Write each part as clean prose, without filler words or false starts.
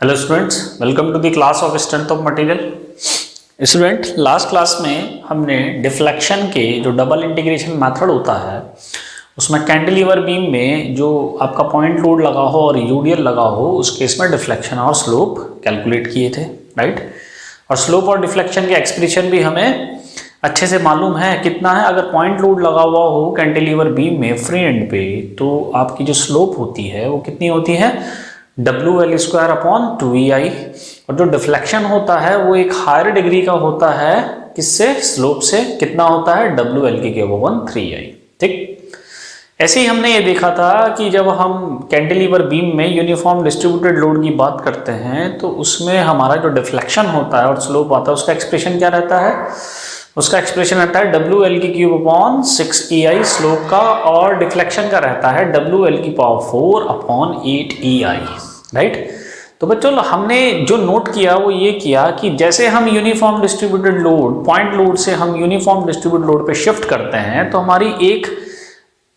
Hello students, welcome to the class of strength of material. Student, last class में हमने deflection के जो double integration method होता है उसमें कैंटिलीवर बीम में जो आपका पॉइंट लोड लगा हो और यूडीएल लगा हो उस केस में डिफ्लेक्शन और स्लोप कैलकुलेट किए थे, राइट। और स्लोप और डिफ्लेक्शन के एक्सप्रेशन भी हमें अच्छे से मालूम है कितना है। अगर पॉइंट लोड लगा हुआ हो कैंटिलीवर बीम में फ्री एंड पे तो आपकी जो स्लोप होती है वो कितनी होती है, WL² और जो डिफ्लेक्शन होता है वो एक हायर डिग्री का होता है, किससे, स्लोप से। कितना होता है, WL3I। ठीक, ऐसे ही हमने ये देखा था कि जब हम कैंटिलीवर बीम में यूनिफॉर्म डिस्ट्रीब्यूटेड लोड की बात करते हैं तो उसमें हमारा जो डिफ्लेक्शन होता है और स्लोप आता है उसका एक्सप्रेशन क्या रहता है, उसका एक्सप्रेशन रहता है WL3/6EI स्लोप का, और डिफ्लेक्शन का रहता है WL4/8EI, राइट। तो बच्चों हमने जो नोट किया वो ये किया कि जैसे हम uniform distributed load, point load से हम यूनिफॉर्म डिस्ट्रीब्यूटेड लोड पे शिफ्ट करते हैं तो हमारी एक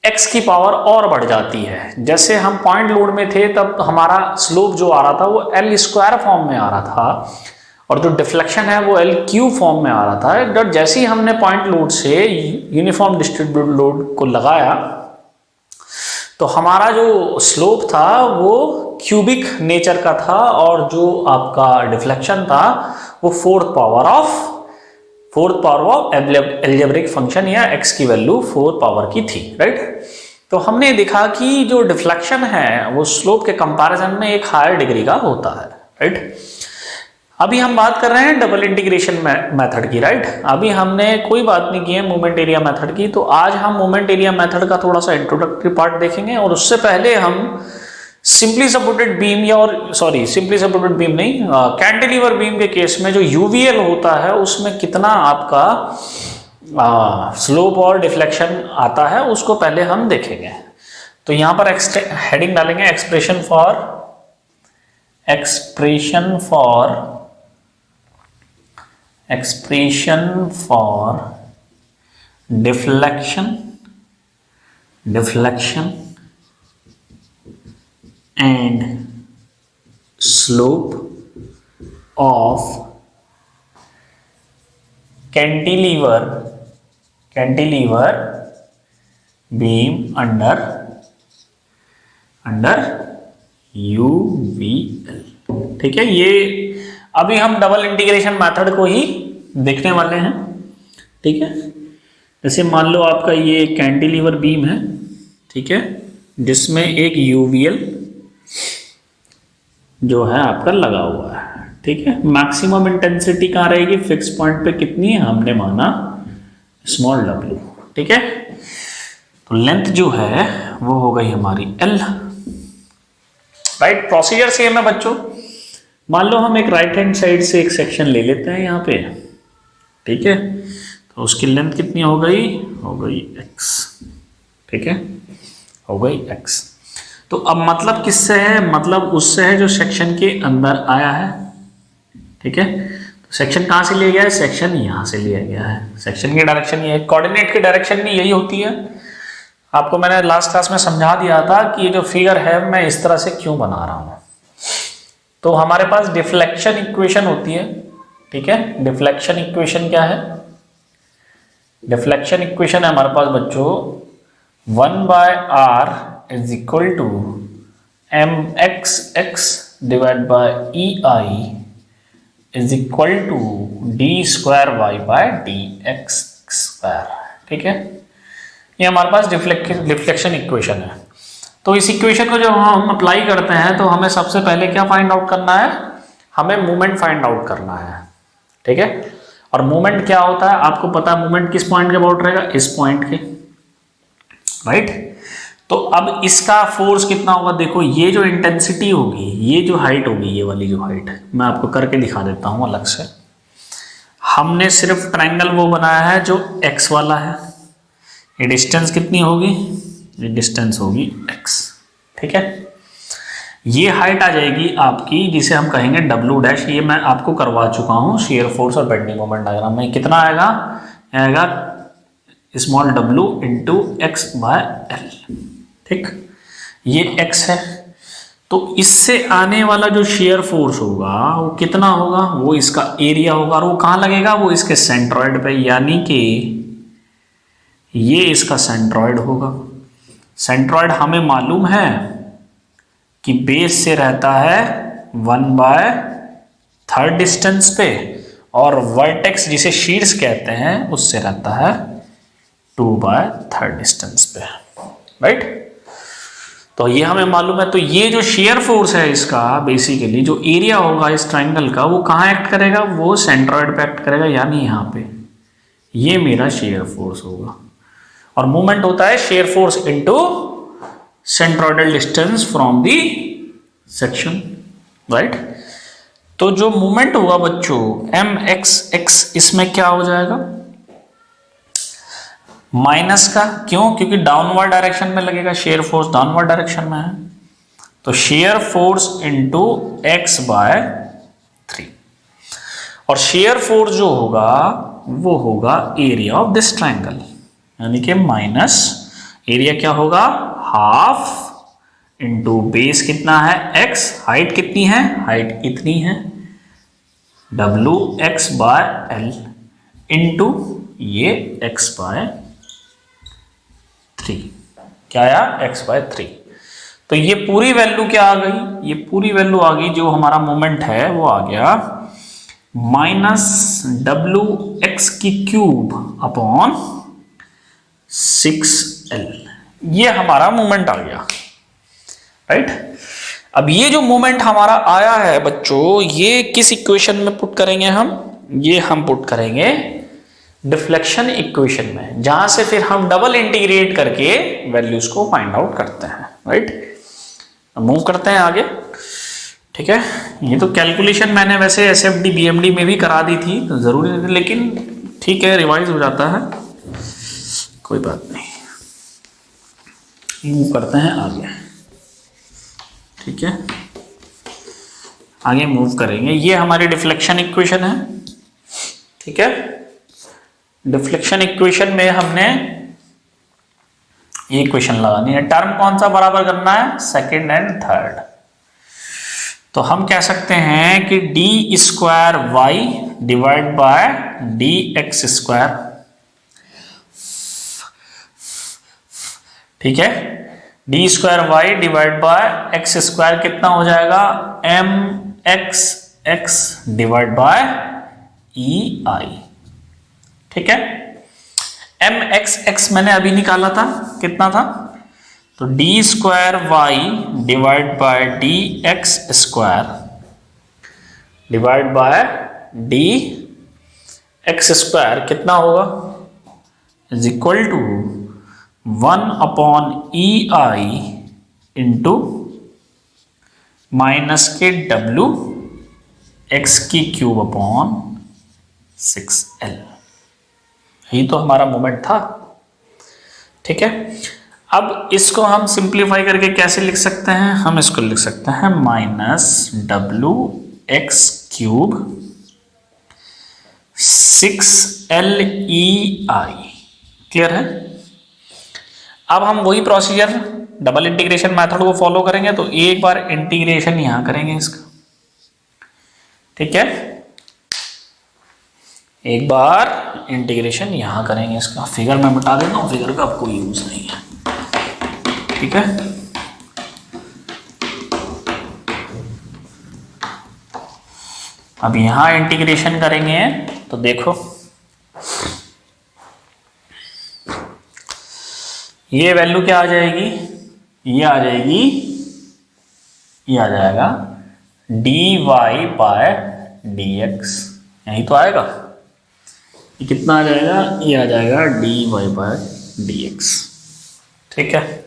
x की पावर और बढ़ जाती है। जैसे हम पॉइंट लोड में थे तब हमारा स्लोप जो आ रहा था वो L² फॉर्म में आ रहा था और जो डिफ्लेक्शन है वो LQ फॉर्म में आ रहा था। बट जैसे ही हमने पॉइंट लोड से यूनिफॉर्म डिस्ट्रीब्यूटेड लोड को लगाया तो हमारा जो स्लोप था वो क्यूबिक नेचर का था और जो आपका डिफ्लेक्शन था वो fourth power of algebraic function या x की वैल्यू 4 पावर की थी, राइट। तो हमने देखा कि जो डिफ्लेक्शन है वो स्लोप के कंपैरिजन में एक हायर डिग्री का होता है, राइट। अभी हम बात कर रहे हैं डबल इंटीग्रेशन मेथड की, राइट। अभी हमने कोई बात नहीं की है मोमेंट एरिया मेथड की, तो आज हम मोमेंट एरिया मेथड का थोड़ा सा इंट्रोडक्टरी पार्ट देखेंगे। और उससे पहले हम simply supported beam simply supported beam नहीं, कैंटिलीवर बीम के केस में जो यूवीएल होता है उसमें कितना आपका स्लोप और डिफ्लेक्शन आता है उसको पहले हम देखेंगे। तो यहां पर हेडिंग डालेंगे expression for deflection and slope of cantilever beam under UVL। ठीक है, ये अभी हम डबल इंटीग्रेशन मेथड को ही देखने वाले हैं, ठीक है। जैसे मान लो आपका ये कैंटिलीवर बीम है, ठीक है, जिसमें एक यूवीएल जो है आपका लगा हुआ है, ठीक है। मैक्सिमम इंटेंसिटी कहाँ रहेगी, फिक्स पॉइंट पे कितनी है, हमने माना स्मॉल w, ठीक है। तो लेंथ जो है वो हो गई हमारी L, राइट। प्रोसीजर सेम है बच्चों। मान लो हम एक राइट हैंड साइड से एक सेक्शन ले लेते हैं यहाँ पे, ठीक है। तो उसकी लेंथ कितनी हो गई x, ठीक है, हो गई x। तो अब मतलब किससे है, मतलब उससे है जो सेक्शन के अंदर आया है, ठीक है। तो सेक्शन कहाँ से लिया गया है, सेक्शन यहाँ से लिया गया है। सेक्शन की डायरेक्शन ये है, कोऑर्डिनेट की डायरेक्शन भी यही होती है। आपको मैंने लास्ट क्लास में समझा दिया था कि ये जो फिगर है मैं इस तरह से क्यों बना रहा हूँ। तो हमारे पास डिफ्लेक्शन इक्वेशन होती है, ठीक है। डिफ्लेक्शन इक्वेशन क्या है, डिफ्लेक्शन इक्वेशन है हमारे पास बच्चों 1/r = mxx / EI = d²y/dx², ठीक है। ये हमारे पास डिफ्लेक्शन इक्वेशन है। तो इस इक्वेशन को जब हम अप्लाई करते हैं तो हमें सबसे पहले क्या फाइंड आउट करना है, हमें मोमेंट फाइंड आउट करना है, ठीक है। और मोमेंट क्या होता है आपको पता है, मोमेंट किस पॉइंट के अबाउट रहेगा, इस पॉइंट के, राइट। तो अब इसका फोर्स कितना होगा, देखो ये जो इंटेंसिटी होगी, ये जो हाइट होगी, ये वाली जो हाइट है मैं आपको करके दिखा देता हूं अलग से। हमने सिर्फ ट्रायंगल वो बनाया है जो x वाला है। ये डिस्टेंस कितनी होगी, ये डिस्टेंस होगी x, ठीक है। ये हाइट आ जाएगी आपकी जिसे हम कहेंगे W'। ये मैं आपको करवा चुका हूं शेयर फोर्स और बेंडिंग मोमेंट डायग्राम में। कितना आएगा स्मॉल w × x/l, ठीक। ये x है तो इससे आने वाला जो शेयर फोर्स होगा वो कितना होगा, वो इसका एरिया होगा, और वो कहां लगेगा, वो इसके सेंट्रॉइड पे, यानी कि ये इसका सेंट्रॉइड होगा। सेंट्रॉइड हमें मालूम है कि बेस से रहता है 1/3 डिस्टेंस पे, और वर्टेक्स जिसे शीर्ष कहते हैं उससे रहता है 2/3 डिस्टेंस पे, राइट। तो ये हमें मालूम है। तो ये जो शेयर फोर्स है इसका, बेसिकली जो एरिया होगा इस ट्राइंगल का, वो कहाँ एक्ट करेगा, वो सेंट्रॉइड पे एक्ट करेगा, यानी यहाँ पे ये मेरा शेयर फोर्स होगा। और मूवमेंट होता है shear force into centroidal distance from the section, right. तो जो मूवमेंट होगा बच्चों mx इसमें क्या हो जाएगा, माइनस का, क्यों, क्योंकि डाउनवर्ड डायरेक्शन में लगेगा, शेयर फोर्स डाउनवर्ड डायरेक्शन में है, तो शेयर फोर्स इनटू x/3। और शेयर फोर्स जो होगा वो होगा एरिया ऑफ दिस ट्रायंगल, यानी कि माइनस एरिया क्या होगा, हाफ इंटू बेस कितना है x, हाइट कितनी है, हाइट इतनी है, WX/L इंटू ये x/3, क्या आया, x/3। तो ये पूरी वैल्यू क्या आ गई, ये पूरी वैल्यू आ गई, जो हमारा मोमेंट है वो आ गया -WX³ अपॉन 6L, ये हमारा मोमेंट आ गया, राइट। अब ये जो मोमेंट हमारा आया है बच्चों, ये किस इक्वेशन में पुट करेंगे हम, ये हम पुट करेंगे डिफ्लेक्शन इक्वेशन में, जहां से फिर हम डबल इंटीग्रेट करके वैल्यूज को फाइंड आउट करते हैं, राइट। मूव करते हैं आगे, ठीक है। ये तो कैलकुलेशन मैंने वैसे SFD BMD में भी करा दी थी, तो जरूरी नहीं, लेकिन ठीक है, रिवाइज हो जाता है, कोई बात नहीं। मूव करते हैं आगे, ठीक है, आगे मूव करेंगे। ये हमारी डिफ्लेक्शन इक्वेशन है, ठीक है। डिफ्लेक्शन इक्वेशन में हमने ये इक्वेशन लगानी है, टर्म कौन सा बराबर करना है, सेकंड एंड थर्ड। तो हम कह सकते हैं कि d² डिवाइड बाय dx², ठीक है। d² डिवाइड बाय x² कितना हो जाएगा, mxx डिवाइड बाय EI, ठीक है। mxx मैंने अभी निकाला था, कितना था, तो d² divide by dx² divide by dx² कितना होगा, is equal to 1/EI into minus के WX³ अपॉन 6L, यही तो हमारा मोमेंट था, ठीक है। अब इसको हम सिंप्लीफाई करके कैसे लिख सकते हैं, हम इसको लिख सकते हैं -WX³ 6LEI, क्लियर है। अब हम वही प्रोसीजर डबल इंटीग्रेशन मेथड को फॉलो करेंगे, तो एक बार इंटीग्रेशन यहां करेंगे इसका, ठीक है, एक बार इंटीग्रेशन यहां करेंगे इसका। फिगर में मिटा देता हूं, फिगर का अब कोई यूज नहीं है, ठीक है। अब यहां इंटीग्रेशन करेंगे तो देखो ये वैल्यू क्या आ जाएगी, ये आ जाएगी, ये आ जाएगा dy/dx, यही तो आएगा, ये कितना आ जाएगा, ये आ जाएगा dy/dx, ठीक है।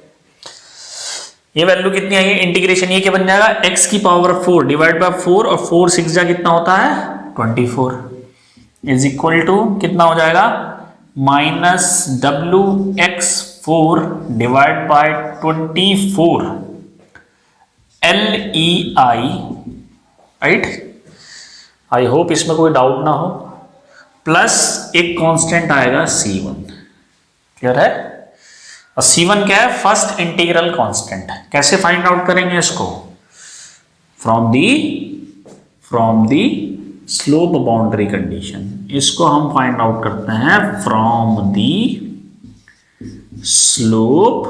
ये वैल्यू कितनी आई, इंटीग्रेशन ये क्या बन जाएगा, x⁴ डिवाइड बाय 4, और 4 6 जा कितना होता है 24, इज इक्वल टू कितना हो जाएगा, -WX4 divide by 24 LEI, right. I hope इसमें कोई डाउट ना हो, प्लस एक कांस्टेंट आएगा C1, क्लियर है। और C1 क्या है, फर्स्ट इंटीग्रल कांस्टेंट। कैसे फाइंड आउट करेंगे इसको, from the slope boundary condition. इसको हम फाइंड आउट करते हैं from the slope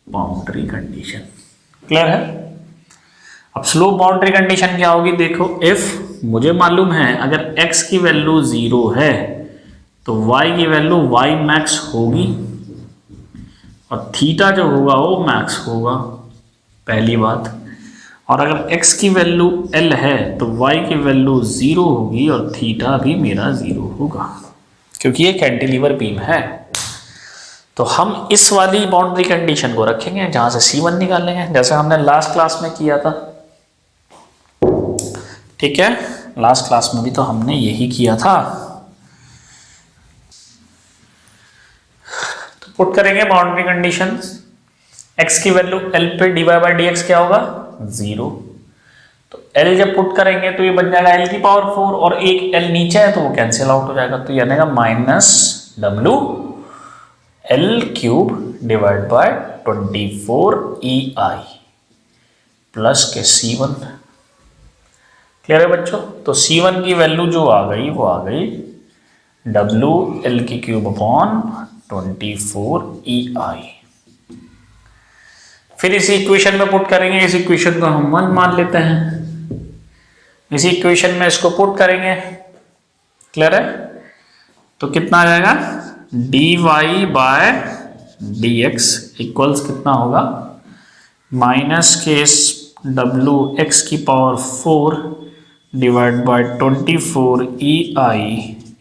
boundary condition. Clear है? अब स्लोप बाउंड्री कंडीशन क्या होगी, देखो इफ मुझे मालूम है अगर x की वैल्यू 0 है तो y की वैल्यू y मैक्स होगी और थीटा जो होगा वो मैक्स होगा, पहली बात। और अगर x की वैल्यू L है तो y की वैल्यू 0 होगी और थीटा भी मेरा 0 होगा, क्योंकि ये कैंटिलीवर बीम है। तो हम इस वाली बाउंड्री कंडीशन को रखेंगे जहां से C1 निकालेंगे, जैसे हमने लास्ट क्लास में किया था। ठीक है, लास्ट क्लास में भी तो हमने यही किया था। तो पुट करेंगे बाउंड्री कंडीशन, x की वैल्यू L पे dy बाई dx क्या होगा 0। तो L जब पुट करेंगे तो ये बन जाएगा L की पावर 4 और एक L नीचे है तो वो कैंसिल आउट हो जाएगा, तो ये आएगा minus W L cube divide by 24 EI plus के C1। क्लियर है बच्चों? तो C1 की वैल्यू जो आ गई वो आ गई W L की क्यूब अपॉन 24 EI। फिर इसी इक्वेशन में पुट करेंगे, इस इक्वेशन को हम 1 मान लेते हैं, इसी इक्वेशन में इसको पुट करेंगे। क्लियर है? तो कितना आ जाएगा dy बाय dx इक्वल्स कितना होगा माइनस के W x की power 4 divide by 24 EI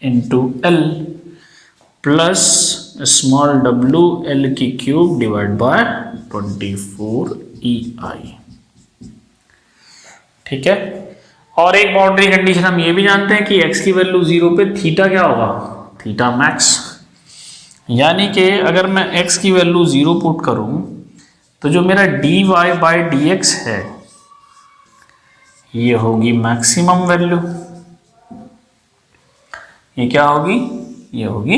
into L plus small w L की क्यूब डिवाइड बाय 24 EI। ठीक है, और एक बाउंड्री कंडीशन हम ये भी जानते हैं कि x की वैल्यू 0 पे थीटा क्या होगा, थीटा मैक्स। यानी कि अगर मैं x की वैल्यू 0 पुट करूं तो जो मेरा dy बाई dx है ये होगी मैक्सिमम वैल्यू। ये क्या होगी, ये होगी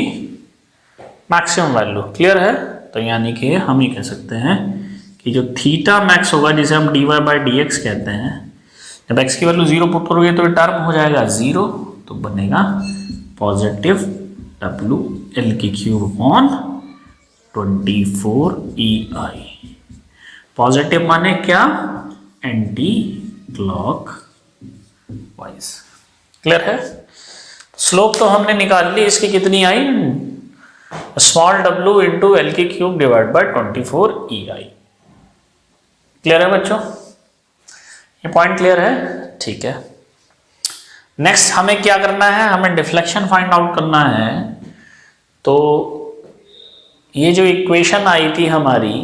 मैक्सिमम वैल्यू। क्लियर है? तो यानी कि हम ये कह सकते हैं कि जो थीटा मैक्स होगा जिसे हम dy बाई dx कहते हैं, जब x की वैल्यू 0 पुट करोगे तो टर्म हो जाएगा 0, तो बनेगा पॉजिटिव W L की क्यूब अपॉन 24 EI। पॉजिटिव माने क्या, एंटी क्लॉक वाइज। क्लियर है? स्लोप तो हमने निकाल ली, इसकी कितनी आई स्मॉल w इंटू एल की cube divide by 24 EI। Clear है बच्चों? ये पॉइंट क्लियर है? ठीक है, नेक्स्ट हमें क्या करना है, हमें डिफ्लेक्शन फाइंड आउट करना है। तो ये जो इक्वेशन आई थी हमारी,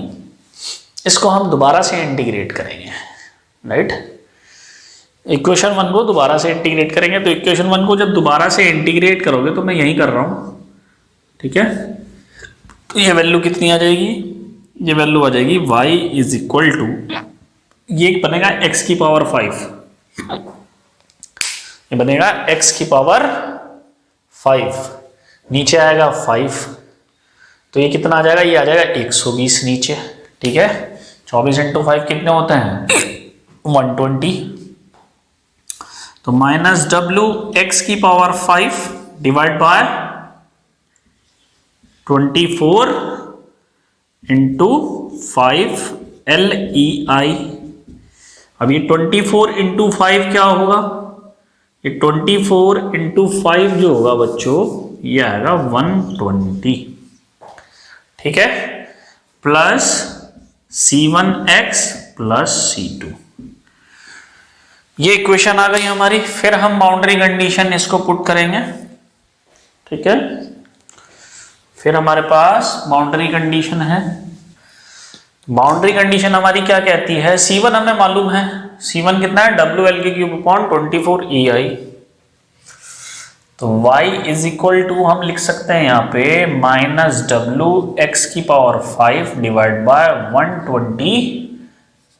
इसको हम दोबारा से इंटीग्रेट करेंगे, राइट। इक्वेशन 1 को दोबारा से इंटीग्रेट करेंगे। तो इक्वेशन 1 को जब दोबारा से इंटीग्रेट करोगे, तो मैं यही कर रहा हूं, ठीक है। तो ये वैल्यू कितनी आ जाएगी, ये वैल्यू आ जाएगी y इज इक्वल टू, ये बनेगा x की पावर 5, ये बनेगा x की पावर 5, नीचे आएगा 5, तो ये कितना आ जाएगा, ये आ जाएगा 120 नीचे, ठीक है। 24 इंटू 5 कितने होते हैं 120। तो माइनस w x की power 5 divide by 24 into 5 LEI। अब ये 24 इंटू 5 क्या होगा, ये 24 इंटू 5 जो होगा बच्चों, ये आएगा 120, ठीक है, प्लस C1x प्लस C2। ये इक्वेशन आ गई हमारी। फिर हम बाउंड्री कंडीशन इसको पुट करेंगे, ठीक है। फिर हमारे पास बाउंड्री कंडीशन है। बाउंड्री कंडीशन हमारी क्या कहती है, C1 हमें मालूम है, C1 कितना है WL की क्यूब अपॉन 24 EI। तो y इज इक्वल टू हम लिख सकते हैं यहाँ पे माइनस W x की power 5 divide by 120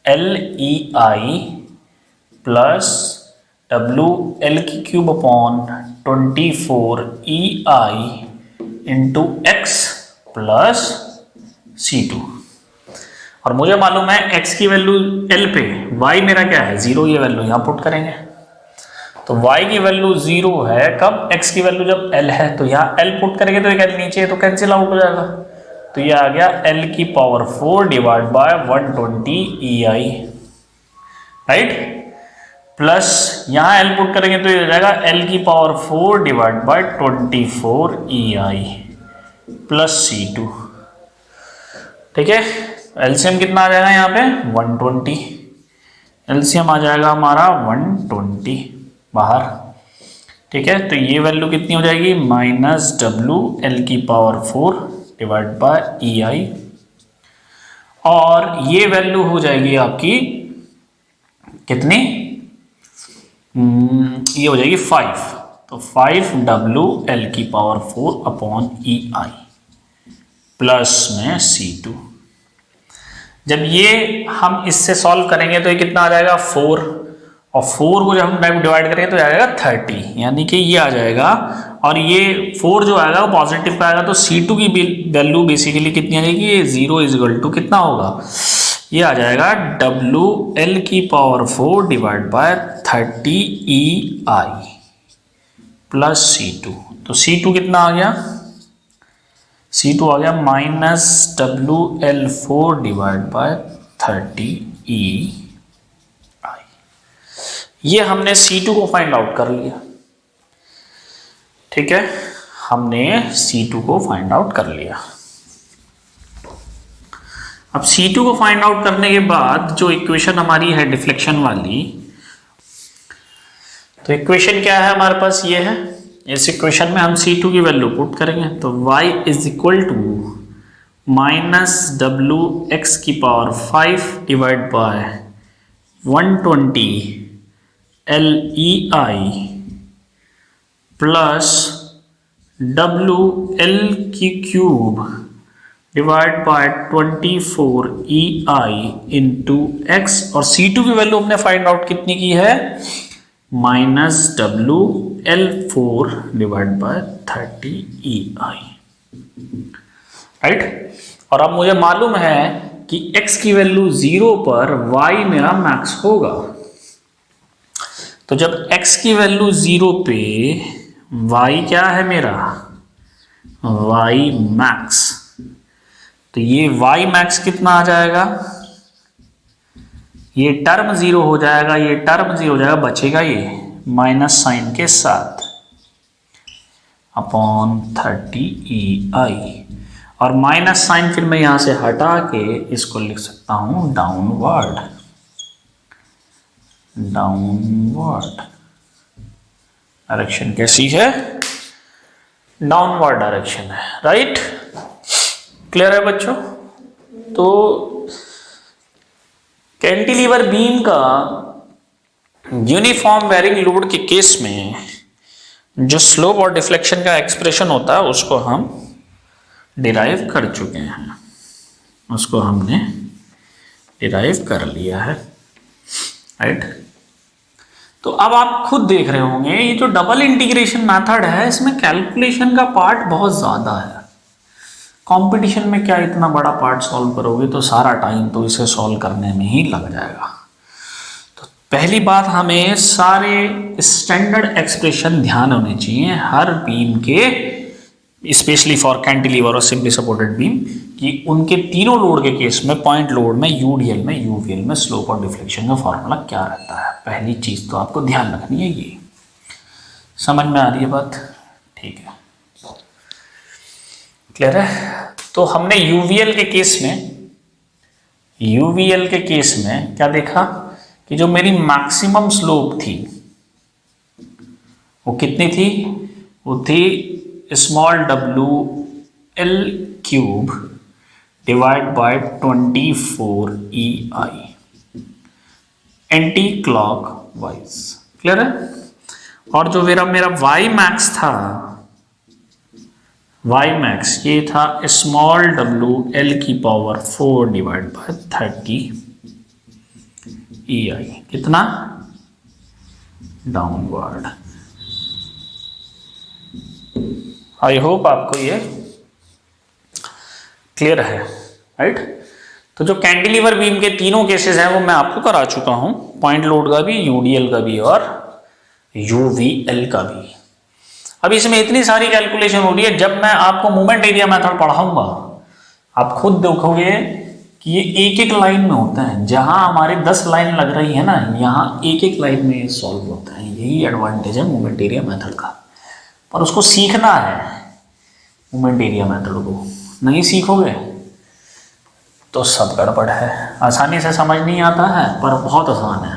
LEI plus WL की cube upon 24 EI into x plus C2। और मुझे मालूम है x की वैल्यू l पे, y मेरा क्या है 0, ये वैल्यू यहाँ पुट करेंगे। तो y की वैल्यू 0 है कब, x की वैल्यू जब l है, तो यहाँ l पुट करेंगे तो एक l नीचे है तो कैंसिल आउट हो जाएगा। तो ये आ गया l की power 4 divide by 120 EI, right. Plus यहाँ l पुट करेंगे तो ये हो जाएगा l की power 4 divide by 24 EI plus C2, ठीक है। एलसीएम कितना आ जाएगा यहाँ पे 120, एलसीएम आ जाएगा हमारा 120 बाहर, ठीक है। तो ये वैल्यू कितनी हो जाएगी माइनस डब्ल्यू एल की पावर 4 डिवाइड बाय EI, और ये वैल्यू हो जाएगी आपकी कितनी, ये हो जाएगी 5, तो 5W की पावर 4 अपॉन EI प्लस में C2। जब ये हम इससे सॉल्व करेंगे तो ये कितना आ जाएगा 4, और 4 को जब हम डिवाइड करेंगे तो आ जाएगा 30, यानी कि ये आ जाएगा, और ये 4 जो आएगा वो पॉजिटिव का आएगा, तो C2 की वैल्यू बेसिकली कितनी आ जाएगी, ये 0 इज इक्वल टू कितना होगा, ये आ जाएगा WL की power 4 divide by 30 EI plus C2। तो C2 कितना आ गया, C2 आ गया minus WL4 divide by 30 EI। ये हमने C2 को फाइंड आउट कर लिया, ठीक है, हमने C2 को फाइंड आउट कर लिया। अब C2 को फाइंड आउट करने के बाद जो इक्वेशन हमारी है डिफ्लेक्शन वाली, तो इक्वेशन क्या है हमारे पास, ये है। इस इक्वेशन में हम C2 की वैल्यू पुट करेंगे, तो y is equal to minus W X की power 5 divide by 120 LEI plus WL की cube divide by 24 EI into X, और C2 की वैल्यू हमने फाइंड आउट कितनी की है minus WL4 divide by 30 EI, right. और अब मुझे मालूम है कि x की वैल्यू 0 पर y मेरा मैक्स होगा। तो जब x की वैल्यू 0 पे y क्या है मेरा, y मैक्स, तो ये y मैक्स कितना आ जाएगा, ये टर्म 0 हो जाएगा, ये टर्म 0 हो जाएगा, बचेगा ये माइनस साइन के साथ अपॉन 30 EI, और माइनस साइन फिर मैं यहां से हटा के इसको लिख सकता हूं डाउनवर्ड, डाउनवर्ड डायरेक्शन कैसी है, डाउनवर्ड डायरेक्शन है, राइट। क्लियर है बच्चों। तो कैंटिलीवर बीम का यूनिफॉर्म वेरिंग लोड के केस में जो स्लोप और डिफ्लेक्शन का एक्सप्रेशन होता है उसको हम डिराइव कर चुके हैं, उसको हमने डिराइव कर लिया है, राइट। तो अब आप खुद देख रहे होंगे ये जो डबल इंटीग्रेशन मेथड है इसमें कैलकुलेशन का पार्ट बहुत ज़्यादा है। कंपटीशन में क्या इतना बड़ा पार्ट सॉल्व करोगे, तो सारा टाइम तो इसे सॉल्व करने में ही लग जाएगा। तो पहली बात हमें सारे स्टैंडर्ड एक्सप्रेशन ध्यान होने चाहिए हर बीम के, स्पेशली फॉर कैंटिलीवर और सिंपली सपोर्टेड बीम, कि उनके तीनों लोड के केस में पॉइंट लोड में यूडीएल में यूवीएल में स्लोप और डिफ्लेक्शन का फॉर्मूला क्या रहता है। पहली चीज़ तो आपको ध्यान रखनी है, ये समझ में आ रही है बात, ठीक है, क्लियर है। तो हमने यूवीएल के केस में, यूवीएल के केस में क्या देखा कि जो मेरी मैक्सिमम स्लोप थी वो कितनी थी, वो थी small w L cube divide by 24 EI anti clock wise, clear है। और जो मेरा y मैक्स था, y मैक्स ये था स्मॉल w L की पावर 4 डिवाइड बाय 30 EI, कितना डाउनवर्ड। आई होप आपको ये क्लियर है, राइट। तो जो कैंटिलीवर बीम के तीनों केसेस हैं वो मैं आपको करा चुका हूं, पॉइंट लोड का भी, यूडीएल का भी और यूवीएल का भी। अब इसमें इतनी सारी कैलकुलेशन हो रही है, जब मैं आपको मोमेंट एरिया मेथड पढ़ाऊंगा आप खुद देखोगे कि ये एक एक लाइन में होता है। जहां हमारे 10 लाइन लग रही है ना, यहाँ एक एक लाइन में सॉल्व होता है। यही एडवांटेज है मोमेंट एरिया मेथड का, पर उसको सीखना है। मोमेंट एरिया मेथड को नहीं सीखोगे तो सब गड़बड़ है। आसानी से समझ नहीं आता है पर बहुत आसान है।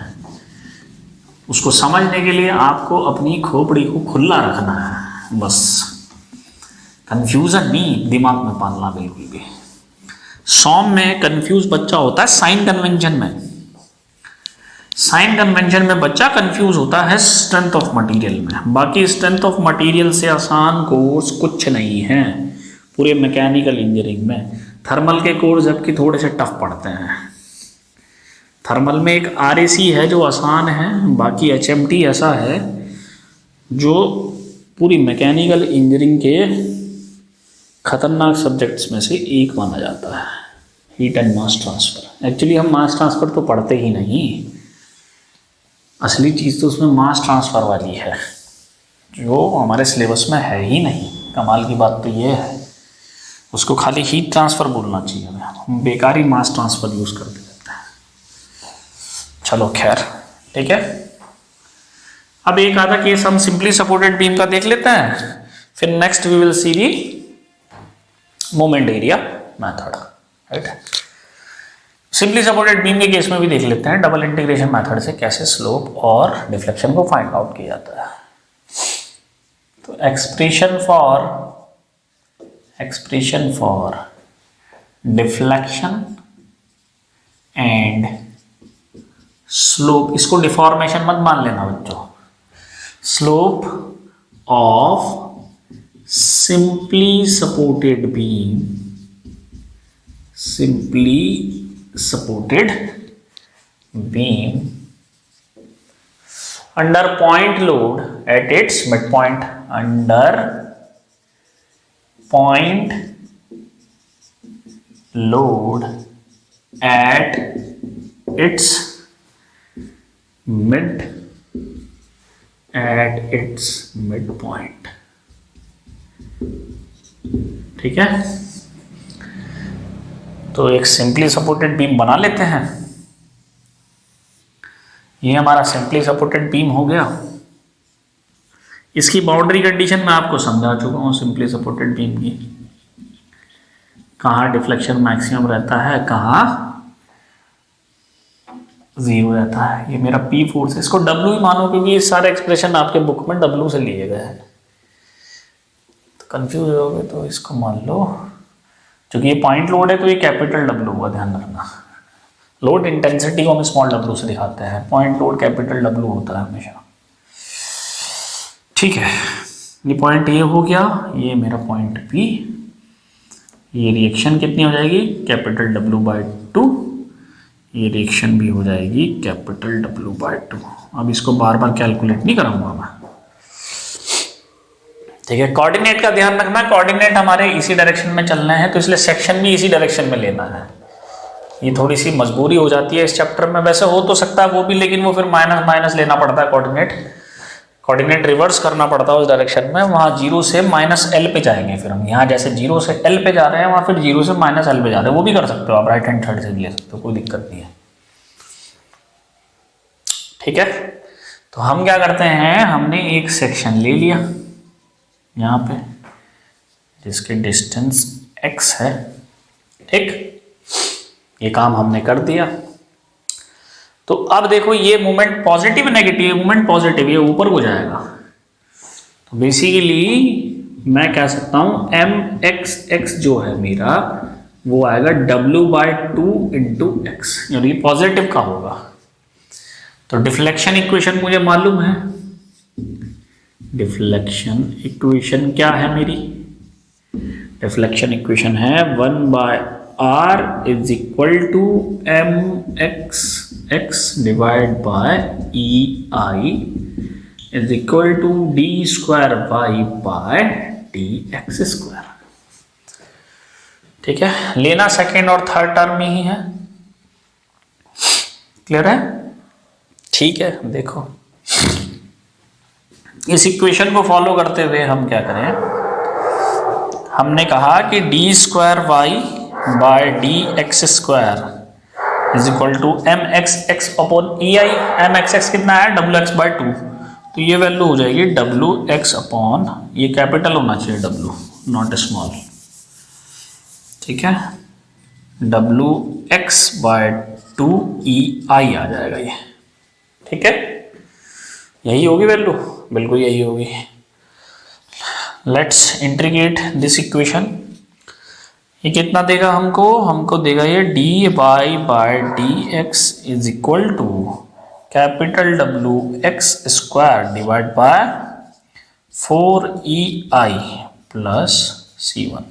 उसको समझने के लिए आपको अपनी खोपड़ी को खुला रखना है, बस कंफ्यूजन नहीं दिमाग में पालना बिल्कुल भी। सॉम में कंफ्यूज बच्चा होता है साइन कन्वेंशन में। साइन कन्वेंशन में बच्चा कंफ्यूज होता है स्ट्रेंथ ऑफ मटेरियल में। बाकी स्ट्रेंथ ऑफ मटेरियल से आसान कोर्स कुछ नहीं है पूरे मैकेनिकल इंजीनियरिंग में। थर्मल के कोर्स जबकि थोड़े से टफ पड़ते हैं। थर्मल में एक आरएसी है जो आसान है, बाकी एचएमटी ऐसा है जो पूरी मैकेनिकल इंजीनियरिंग के खतरनाक सब्जेक्ट्स में से एक माना जाता है, heat and mass transfer. Actually हम मास ट्रांसफर तो पढ़ते ही नहीं, असली चीज़ तो उसमें मास ट्रांसफर वाली है जो हमारे सिलेबस में है ही नहीं। कमाल की बात तो ये है, उसको खाली हीट ट्रांसफर बोलना चाहिए, हम बेकारी मास ट्रांसफर यूज़ करते रहते हैं। चलो खैर ठीक है। अब एक आधा केस हम सिंपली सपोर्टेड बीम का देख लेते हैं, फिर next we will see the moment area method, right. Simply supported beam के केस में भी देख लेते हैं डबल इंटीग्रेशन मेथड से कैसे स्लोप और डिफ्लेक्शन को फाइंड आउट किया जाता है। तो expression for deflection and slope, इसको डिफॉर्मेशन मत मान लेना बच्चों। Slope of simply supported beam under point load at its midpoint, under point load at its midpoint, ठीक है। तो एक सिंपली सपोर्टेड बीम बना लेते हैं। ये हमारा सिंपली सपोर्टेड बीम हो गया। इसकी बाउंड्री कंडीशन मैं आपको समझा चुका हूँ सिंपली सपोर्टेड बीम की, कहाँ डिफ्लेक्शन मैक्सिमम रहता है, कहाँ जीरो रहता है। ये मेरा पी फोर्स है, इसको डब्ल्यू ही मानो क्योंकि ये सारे एक्सप्रेशन आपके बुक में डब्ल्यू से लिए गए हैं। कंफ्यूज हो गए तो इसको मान लो, क्योंकि ये पॉइंट लोड है तो ये कैपिटल डब्ल्यू हुआ, ध्यान रखना। लोड इंटेंसिटी को हम स्मॉल डब्ल्यू से दिखाते हैं, पॉइंट लोड कैपिटल डब्ल्यू होता है हमेशा, ठीक है। ये पॉइंट ए हो गया, ये मेरा पॉइंट बी। ये रिएक्शन कितनी हो जाएगी, कैपिटल डब्ल्यू बाई 2। ये रिएक्शन भी हो जाएगी कैपिटल डब्ल्यू बाई 2। अब इसको बार बार कैलकुलेट नहीं कराऊंगा मैं, ठीक है। कोऑर्डिनेट का ध्यान रखना, कोऑर्डिनेट हमारे इसी डायरेक्शन में चलना है तो इसलिए सेक्शन भी इसी डायरेक्शन में लेना है। ये थोड़ी सी मजबूरी हो जाती है इस चैप्टर में, वैसे हो तो सकता है वो भी, लेकिन वो फिर माइनस माइनस लेना पड़ता है। कोऑर्डिनेट रिवर्स करना पड़ता है उस डायरेक्शन में। वहाँ जीरो से माइनस एल पे जाएंगे, फिर हम यहाँ जैसे जीरो से एल पे जा रहे हैं वहाँ फिर जीरो से माइनस एल पे जा रहे हैं, वो भी कर सकते हो आप, राइट हैंड साइड से भी ले सकते हो, कोई दिक्कत नहीं है, ठीक है। तो हम क्या करते हैं, हमने एक सेक्शन ले लिया यहाँ पे जिसकी डिस्टेंस x है, ठीक। ये काम हमने कर दिया। तो अब देखो ये moment positive negative, moment positive, ये ऊपर को जाएगा। तो बेसिकली मैं कह सकता हूं mx जो है मेरा वो आएगा w/2 इंटू एक्स, यानी पॉजिटिव का होगा। तो डिफ्लेक्शन इक्वेशन मुझे मालूम है। डिफ्लेक्शन इक्वेशन क्या है मेरी, डिफ्लेक्शन इक्वेशन है 1/r is equal to mx divide by ei is equal to d² y by dx²। ठीक है, लेना सेकेंड और थर्ड टर्म में ही है। क्लियर है? ठीक है, देखो इस इक्वेशन को फॉलो करते हुए हम क्या करें, हमने कहा कि D square Y by D X square is equal to M X X upon E I. M X X कितना है, डब्ल्यू एक्स बाय 2, तो ये वैल्यू हो जाएगी डब्ल्यू एक्स अपॉन, ये कैपिटल होना चाहिए डब्ल्यू, नॉट स्मॉल, ठीक है, डब्ल्यू एक्स बाय 2 ई आई आ जाएगा ये, ठीक है, यही होगी वैल्यू, बिल्कुल यही होगी। Let's integrate this equation. ये कितना देगा हमको, हमको देगा ये D Y by D X is equal to capital W X square divide by 4 E I plus C1।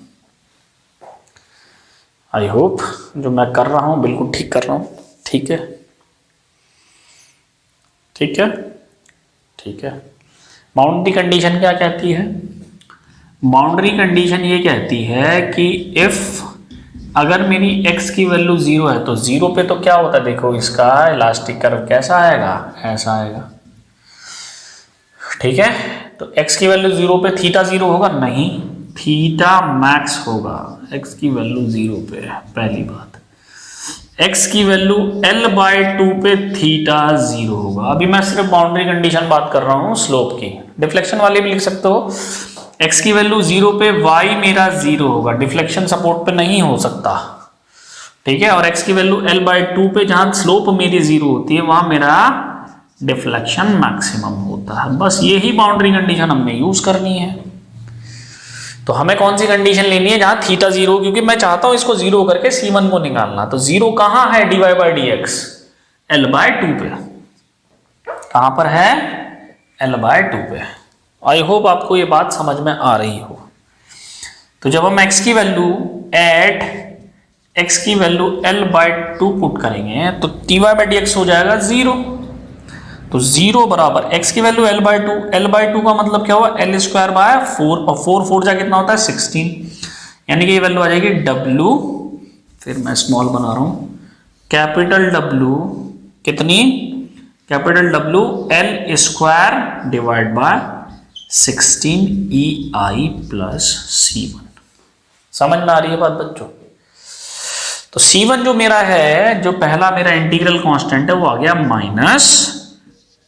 I hope जो मैं कर रहा हूं बिल्कुल ठीक कर रहा हूं, ठीक है, ठीक है, ठीक है। बाउंड्री कंडीशन क्या कहती है, बाउंड्री कंडीशन ये कहती है कि इफ अगर मेरी x की वैल्यू 0 है तो 0 पे तो क्या होता है, देखो इसका इलास्टिक कर्व कैसा आएगा, ऐसा आएगा, ठीक है। तो x की वैल्यू 0 पे थीटा 0 होगा, नहीं, थीटा मैक्स होगा x की वैल्यू 0 पे, पहली बात। x की वैल्यू L/2 पे थीटा 0 होगा। अभी मैं सिर्फ बाउंड्री कंडीशन बात कर रहा हूं स्लोप की, डिफ्लेक्शन वाली भी लिख सकते हो। x की वैल्यू 0 पे y मेरा 0 होगा, डिफ्लेक्शन सपोर्ट पे नहीं हो सकता, ठीक है। और x की वैल्यू L/2 पे जहां स्लोप मेरी 0 होती है वहां मेरा डिफ्लेक्शन मैक्सिमम होता है। बस यही बाउंड्री कंडीशन हमने यूज करनी है। तो हमें कौन सी कंडीशन लेनी है, जहां थीटा 0, क्योंकि मैं चाहता हूं इसको 0 करके C1 को निकालना। तो 0 कहां है dy by D x, L/2 पे, कहां पर है, L/2 पे। आई होप आपको ये बात समझ में आ रही हो। तो जब हम x की वैल्यू एट x की वैल्यू L/2 पुट करेंगे तो dy बाई डी एक्स हो जाएगा 0। तो 0 बराबर x की वैल्यू L/2, L/2 का मतलब क्या हुआ, L स्क्वायर बाय 4, और 4 4 जा कितना होता है 16, यानी कि ये वैल्यू आ जाएगी W, फिर मैं स्मॉल बना रहा हूं, कैपिटल W कितनी, capital W L square divide bye 16 EI plus C1। समझ में आ रही है बात बच्चों? तो C1 जो मेरा है, जो पहला मेरा इंटीग्रल कांस्टेंट है, वो आ गया minus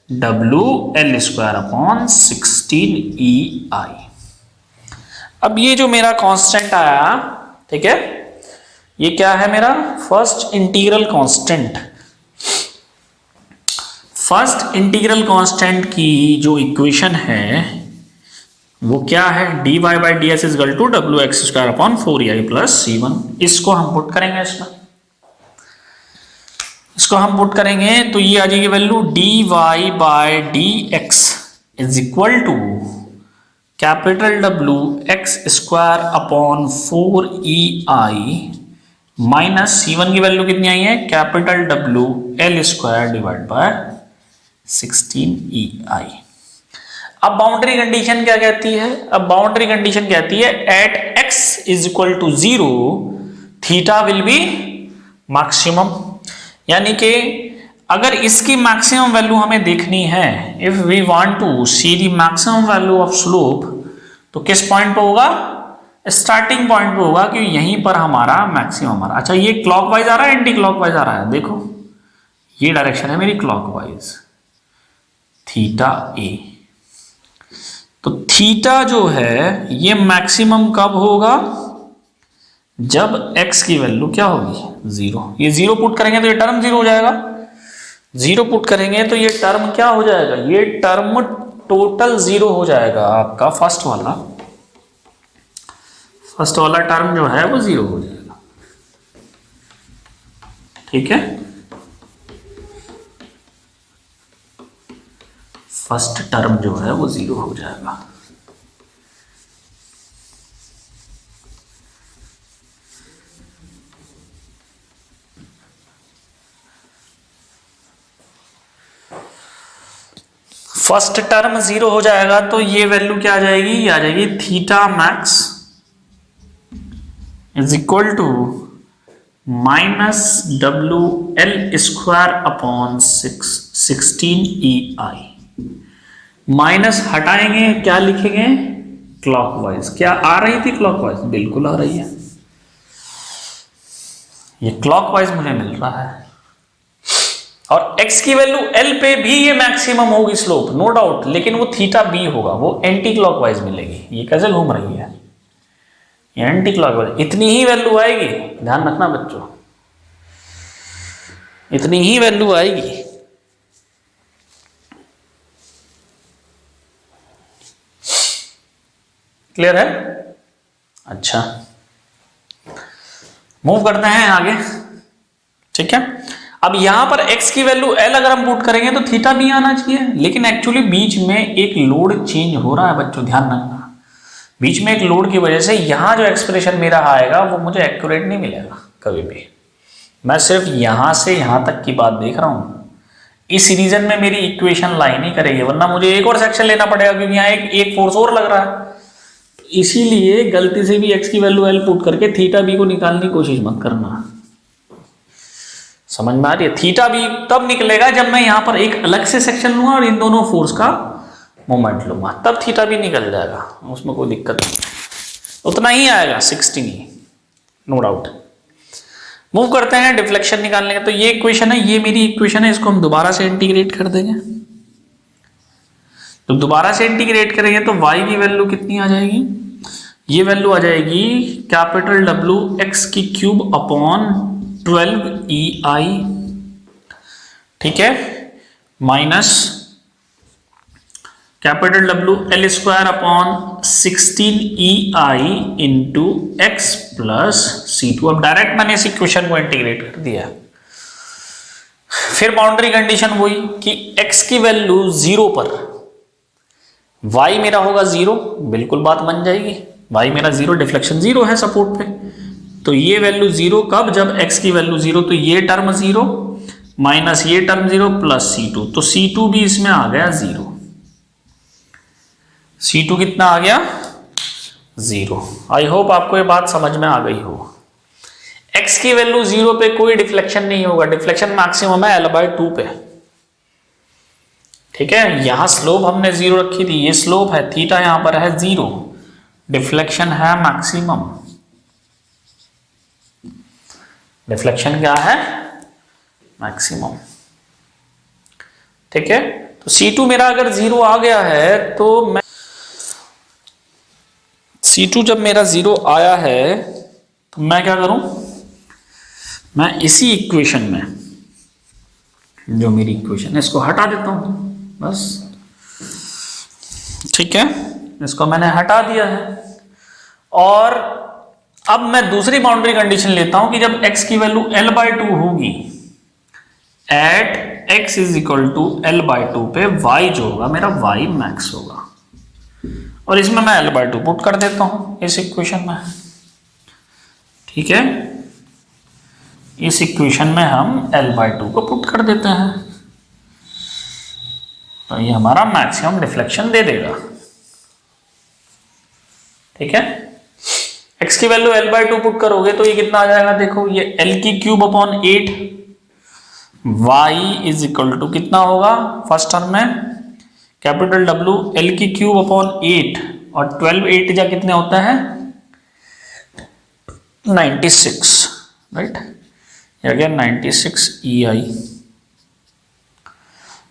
W L square upon 16 EI। अब ये जो मेरा कांस्टेंट आया, ठीक है, ये क्या है मेरा first integral constant. First integral constant की जो इक्वेशन है वो क्या है, dy by D S is equal to W X square upon 4ei plus C1। इसको हम पुट करेंगे, इसको हम पुट करेंगे तो ये आ जाएगी value dy by D X is equal to capital W X square upon 4ei minus C1 की वैल्यू कितनी आई है, capital W L square divide by 16ei। अब बाउंड्री कंडीशन क्या कहती है, अब बाउंड्री कंडीशन कहती है at x is equal to 0 theta will be maximum, यानी कि अगर इसकी मैक्सिमम वैल्यू हमें देखनी है, if we want to see the maximum value of slope, तो किस पॉइंट पे होगा, स्टार्टिंग पॉइंट पे होगा, कि यहीं पर हमारा मैक्सिमम आ रहा है। अच्छा, ये क्लॉकवाइज आ रहा है एंटी क्लॉकवाइज आ रहा है, देखो ये डायरेक्शन है मेरी क्लॉकवाइज, थीटा ए। तो थीटा जो है ये मैक्सिमम कब होगा, जब x की वैल्यू क्या होगी 0। ये 0 पुट करेंगे तो ये टर्म 0 हो जाएगा, 0 पुट करेंगे तो ये टर्म क्या हो जाएगा, ये टर्म टोटल 0 हो जाएगा आपका, फर्स्ट वाला टर्म जो है वो 0 हो जाएगा, ठीक है। फर्स्ट टर्म जो है वो 0 हो जाएगा। फर्स्ट टर्म 0 हो जाएगा तो ये वैल्यू क्या आ जाएगी, ये आ जाएगी theta max is equal to -WL² upon 16EI। Minus हटाएंगे, क्या लिखेंगे? क्लॉकवाइज। क्या आ रही थी क्लॉकवाइज? बिल्कुल आ रही है, ये क्लॉकवाइज मुझे मिल रहा है। और x की वैल्यू L पे भी ये मैक्सिमम होगी स्लोप, नो डाउट, लेकिन वो थीटा बी होगा, वो एंटी क्लॉकवाइज मिलेगी। ये कैसे घूम रही है? ये एंटी क्लॉकवाइज, इतनी ही वैल्यू आएगी, ध्यान रखना बच्चों, इतनी ही वैल्यू आएगी। क्लियर है? अच्छा, मूव करते हैं आगे। ठीक है, अब यहां पर x की वैल्यू L अगर हम पुट करेंगे तो थीटा भी आना चाहिए, लेकिन एक्चुअली बीच में एक लोड चेंज हो रहा है बच्चों, ध्यान रखना। बीच में एक लोड की वजह से यहां जो एक्सप्रेशन मेरा आएगा वो मुझे एक्यूरेट नहीं मिलेगा कभी भी। मैं सिर्फ यहां से यहां तक की बात देख रहा हूं, इस रीजन में मेरी इक्वेशन लाई नहीं करेगी, वरना मुझे एक और सेक्शन लेना पड़ेगा, क्योंकि यहाँ एक फोर्स और लग रहा है। इसीलिए गलती से भी x की वैल्यू L पुट करके थीटा बी को निकालने की कोशिश मत करना। समझ में आ रही है? थीटा बी तब निकलेगा जब मैं यहां पर एक अलग से सेक्शन लूंगा और इन दोनों फोर्स का मोमेंट लूंगा, तब थीटा बी निकल जाएगा, उसमें कोई दिक्कत नहीं, उतना ही आएगा 16 ही, नो डाउट। मूव करते हैं डिफ्लेक्शन निकालने का। तो ये इक्वेशन है, ये मेरी इक्वेशन है, इसको हम दोबारा से इंटीग्रेट कर देंगे। तो दोबारा से इंटीग्रेट करेंगे तो y की वैल्यू कितनी आ जाएगी? ये वैल्यू आ जाएगी capital W x³ upon 12EI, ठीक है, minus capital W L² upon 16EI into x plus C2। अब डायरेक्ट मैंने इस इक्वेशन को इंटीग्रेट कर दिया। फिर बाउंड्री कंडीशन वही कि x की वैल्यू 0 पर y मेरा होगा 0, बिल्कुल बात बन जाएगी। y मेरा 0, डिफ्लेक्शन 0 है सपोर्ट पे, तो ये वैल्यू 0 कब? जब x की वैल्यू 0, तो ये टर्म 0 माइनस ये टर्म 0 प्लस C2, तो C2 भी इसमें आ गया 0। C2 कितना आ गया? 0। आई होप आपको ये बात समझ में आ गई हो। x की वैल्यू 0 पे कोई डिफ्लेक्शन नहीं होगा, डिफ्लेक्शन मैक्सिमम है L/2 पे। ठीक है, यहां स्लोप हमने 0 रखी थी, ये स्लोप है, थीटा यहां पर है 0, डिफ्लेक्शन है मैक्सिमम। डिफ्लेक्शन क्या है? मैक्सिमम। ठीक है, तो C2 मेरा अगर 0 आ गया है तो मैं C2 जब मेरा 0 आया है तो मैं क्या करूं? मैं इसी इक्वेशन में, जो मेरी इक्वेशन है, इसको हटा देता हूं बस। ठीक है, इसको मैंने हटा दिया है। और अब मैं दूसरी बाउंड्री कंडीशन लेता हूं कि जब x की वैल्यू L/2 होगी, at x is equal to L/2 पे y जो होगा मेरा y मैक्स होगा, और इसमें मैं L/2 पुट कर देता हूं इस इक्वेशन में। ठीक है, इस इक्वेशन में हम L/2 को पुट कर देते हैं, तो ये हमारा मैक्सिमम डिफ्लेक्शन दे देगा। ठीक है, x की वैल्यू L/2 पुट करोगे तो ये कितना आ जाएगा? देखो, ये L³ upon 8, y is equal to कितना होगा? फर्स्ट टर्म में कैपिटल W L³ अपॉन 8 और 12 8 जा कितने होता है? 96, राइट, ये गया 96 EI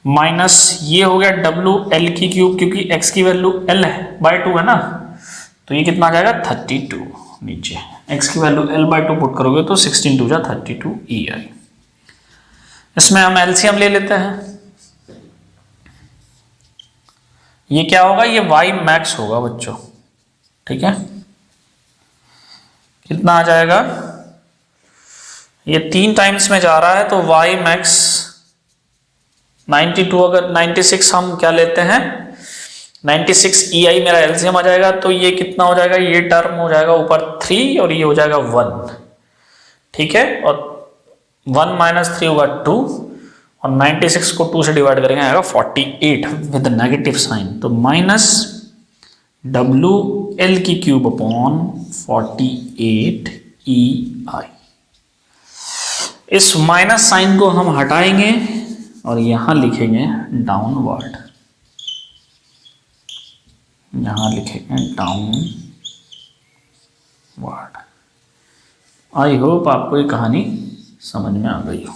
माइनस ये हो गया W L³ क्योंकि x की वैल्यू L/2 है ना, तो ये कितना आ जाएगा? 32। नीचे x की वैल्यू L/2 पुट करोगे तो 16 2 जा 32 EI। इसमें हम एलसीएम ले लेते हैं, ये क्या होगा? ये y मैक्स होगा बच्चों। ठीक है, कितना आ जाएगा? ये 3 टाइम्स में जा रहा है तो y मैक्स 92, अगर 96 हम क्या लेते हैं, 96 EI मेरा एलसीएम आ जाएगा, तो ये कितना हो जाएगा? ये टर्म हो जाएगा ऊपर 3 और ये हो जाएगा 1। ठीक है, और 1 माइनस 3 होगा 2, और 96 को 2 से डिवाइड करेंगे आएगा 48 विद नेगेटिव साइन, तो माइनस WL³ अपॉन 48 ई आई। इस माइनस साइन को हम हटाएंगे और यहां लिखेंगे डाउनवर्ड, यहां लिखेंगे डाउनवर्ड। आई होप आपको ये कहानी समझ में आ गई हो।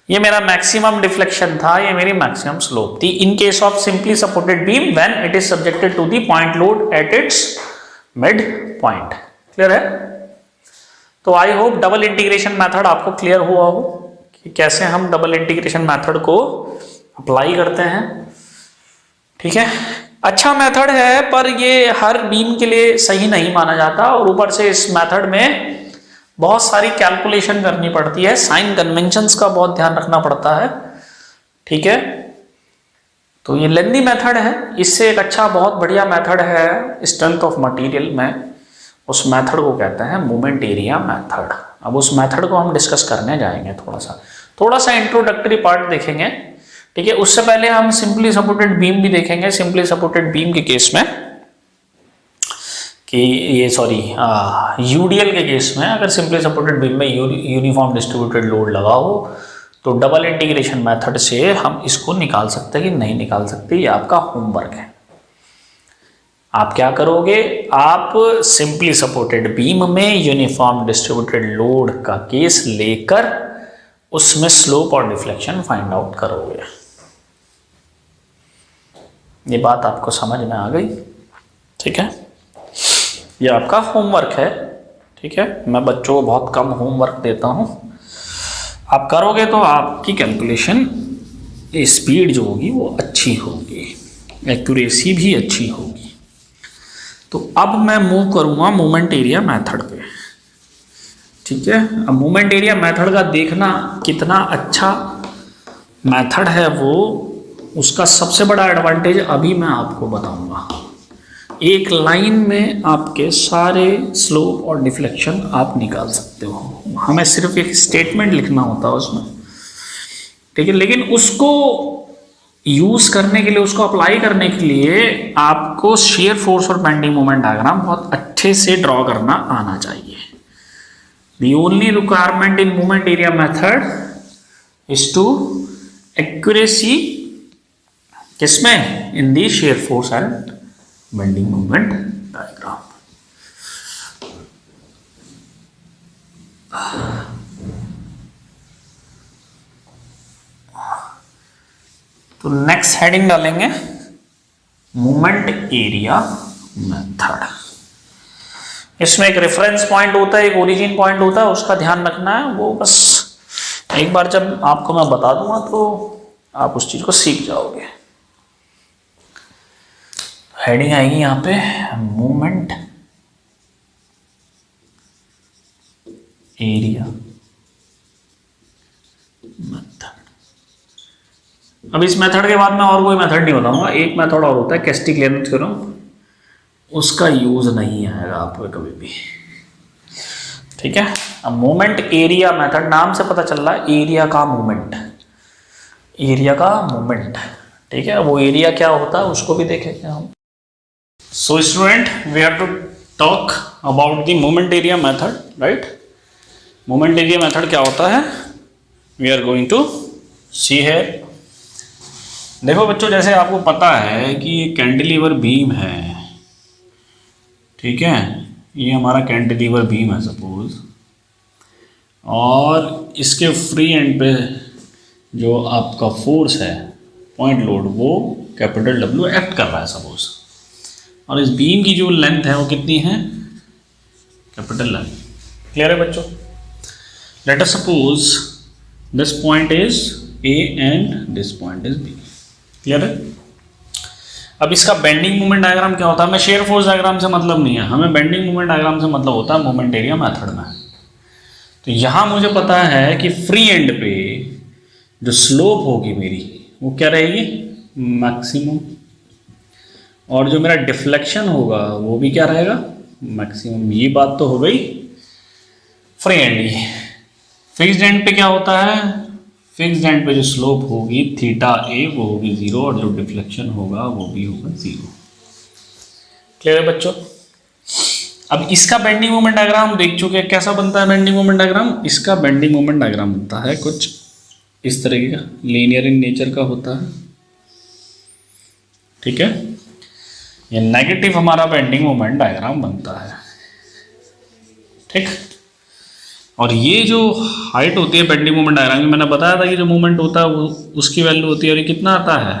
ये मेरा मैक्सिमम डिफ्लेक्शन था, ये मेरी मैक्सिमम स्लोप थी in case of simply supported beam when it is subjected to the point load at its mid point. Clear है? तो I hope double integration method आपको क्लियर हुआ हो कि कैसे हम डबल इंटीग्रेशन मेथड को अप्लाई करते हैं। ठीक है, अच्छा मेथड है पर ये हर बीम के लिए सही नहीं माना जाता, और ऊपर से इस मेथड में बहुत सारी कैलकुलेशन करनी पड़ती है, साइन कन्वेंशंस का बहुत ध्यान रखना पड़ता है। ठीक है, तो ये लेंथी मेथड है। इससे एक अच्छा बहुत बढ़िया मेथड है स्ट्रेंथ ऑफ मटेरियल में, उस मेथड को कहते हैं मोमेंट एरिया मेथड। अब उस मेथड को हम डिस्कस करने जाएंगे, थोड़ा सा इंट्रोडक्टरी पार्ट देखेंगे। ठीक है, उससे पहले हम सिंपली सपोर्टेड बीम भी देखेंगे। सिंपली सपोर्टेड बीम के केस में कि ये यूडीएल के केस में अगर सिंपली सपोर्टेड बीम में यूनिफॉर्म डिस्ट्रीब्यूटेड लोड लगा हो तो डबल इंटीग्रेशन मेथड से हम इसको निकाल सकते हैं कि नहीं निकाल सकते, ये आपका होमवर्क है। आप क्या करोगे, आप सिंपली सपोर्टेड बीम में यूनिफॉर्म डिस्ट्रीब्यूटेड लोड का केस लेकर उसमें स्लोप और डिफ्लेक्शन फाइंड आउट करोगे। ये बात आपको समझ में आ गई? ठीक है, ये आपका होमवर्क है। ठीक है, मैं बच्चों को बहुत कम होमवर्क देता हूं, आप करोगे तो आपकी कैलकुलेशन स्पीड जो होगी वो अच्छी होगी, एक्यूरेसी भी अच्छी होगी। तो अब मैं मूव करूंगा मोमेंट एरिया मेथड पे। ठीक है, अब मोमेंट एरिया मेथड का देखना कितना अच्छा मेथड है वो, उसका सबसे बड़ा एडवांटेज अभी मैं आपको बताऊंगा। एक लाइन में आपके सारे स्लोप और डिफ्लेक्शन आप निकाल सकते हो, हमें सिर्फ एक स्टेटमेंट लिखना होता है उसमें। ठीक है, लेकिन उसको यूज करने के लिए, उसको अप्लाई करने के लिए आपको शेयर फोर्स और बेंडिंग मोमेंट डायग्राम बहुत अच्छे से ड्रॉ करना आना चाहिए। The only requirement in moment area method is to accuracy किसमें? In the shear force and bending moment diagram. तो नेक्स्ट हेडिंग डालेंगे मोमेंट एरिया मेथड। इसमें एक रेफरेंस पॉइंट होता है, एक ओरिजिन पॉइंट होता है, उसका ध्यान रखना है। वो बस एक बार जब आपको मैं बता दूंगा तो आप उस चीज को सीख जाओगे। हेडिंग आएगी यहाँ पे मोमेंट एरिया मेथड। अब इस मेथड के बाद मैं और कोई मेथड नहीं बताऊंगा, एक मेथड और होता है कैस्टिक लेंथ थ्योरम, उसका यूज नहीं आएगा आपको कभी भी। ठीक है, अब मोमेंट एरिया मेथड नाम से पता चल रहा है एरिया का मोमेंट, एरिया का मोमेंट। ठीक है, वो एरिया क्या होता है उसको भी देखेंगे हम। So student, we have to talk about the moment area method, right. Moment area method क्या होता है, we are going to see here. देखो बच्चों, जैसे आपको पता है कि ये कैंटिलीवर बीम है, ठीक है, ये हमारा कैंटिलीवर बीम है सपोज, और इसके फ्री एंड पे जो आपका फोर्स है पॉइंट लोड वो कैपिटल डब्ल्यू एक्ट कर रहा है सपोज, और इस बीम की जो लेंथ है वो कितनी है, कैपिटल लेंथ। क्लियर है बच्चों? Let us suppose this point is A and this point is B. Clear है? अब इसका बेंडिंग मोमेंट डायग्राम क्या होता है, हमें शेयर फोर्स डायग्राम से मतलब नहीं है, हमें बेंडिंग मोमेंट डायग्राम से मतलब होता है मोमेंट एरिया मेथड में। तो यहां मुझे पता है कि फ्री एंड पे जो स्लोप होगी मेरी वो क्या रहेगी, मैक्सिमम, और जो मेरा डिफ्लेक्शन होगा वो भी क्या रहेगा, मैक्सिमम। ये बात तो हो गई फ्री एंड की। फिक्स्ड एंड पे क्या होता है, फिक्स्ड एंड पे जो स्लोप होगी थीटा ए वो होगी 0, और जो डिफ्लेक्शन होगा वो भी होगा 0। क्लियर है बच्चों? अब इसका बेंडिंग मोमेंट डायग्राम हम देख चुके हैं, कैसा बनता है बेंडिंग मोमेंट डायग्राम। इसका बेंडिंग मोमेंट डायग्राम बनता है कुछ इस तरीके का, लीनियर इन नेचर का होता है, ठीक है। ये नेगेटिव हमारा बेंडिंग मोमेंट डायग्राम बनता है, ठीक। और ये जो हाइट होती है बेंडिंग मोमेंट डायग्राम की, मैंने बताया था कि जो मोमेंट होता है वो उसकी वैल्यू होती है, और ये कितना आता है,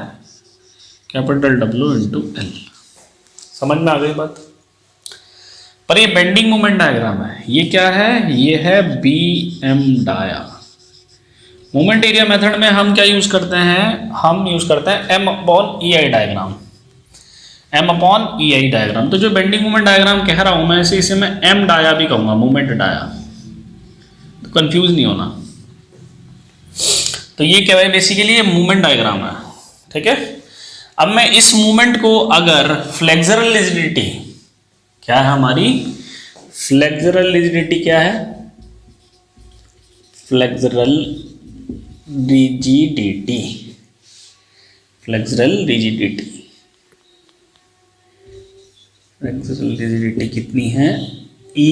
कैपिटल W इंटू L। समझ में आ गई बात। पर ये बेंडिंग मोमेंट डायग्राम है, ये क्या है, ये है BM डाया। मोमेंट एरिया मेथड में हम क्या यूज करते हैं, हम यूज करते हैं M/EI डायग्राम, M/EI डायग्राम। तो जो बेंडिंग मोमेंट डायग्राम कह रहा हूं मैं इसे मैं M डाया भी कहूंगा, मोमेंट डाया, तो कंफ्यूज नहीं होना। तो ये क्या है, बेसिकली ये मूवमेंट डायग्राम है, ठीक है। अब मैं इस मूवमेंट को अगर फ्लेक्सरल रिजिडिटी, क्या है हमारी फ्लेक्सरल रिजिडिटी, क्या है flexural rigidity, flexural rigidity, flexural rigidity कितनी है, E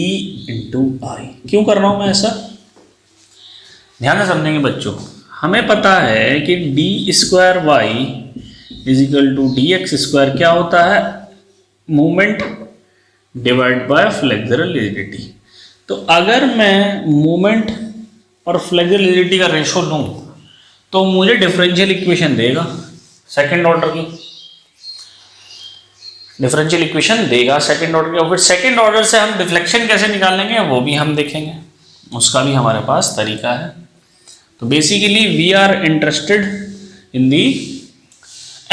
इंटू आई। क्यों कर रहा हूं मैं ऐसा, ध्यान से समझेंगे बच्चों। हमें पता है कि d² y is equal to dx² क्या होता है, movement divide by flexural rigidity. तो अगर मैं मूवमेंट और फ्लेक्सरल रिजिडिटी का रेशो लूं तो मुझे डिफरेंशियल इक्वेशन देगा, सेकंड ऑर्डर की डिफरेंशियल इक्वेशन देगा सेकंड ऑर्डर की। और फिर सेकंड ऑर्डर से हम डिफ्लेक्शन कैसे निकालेंगे वो भी हम देखेंगे, उसका भी हमारे पास तरीका है। तो basically we are interested in the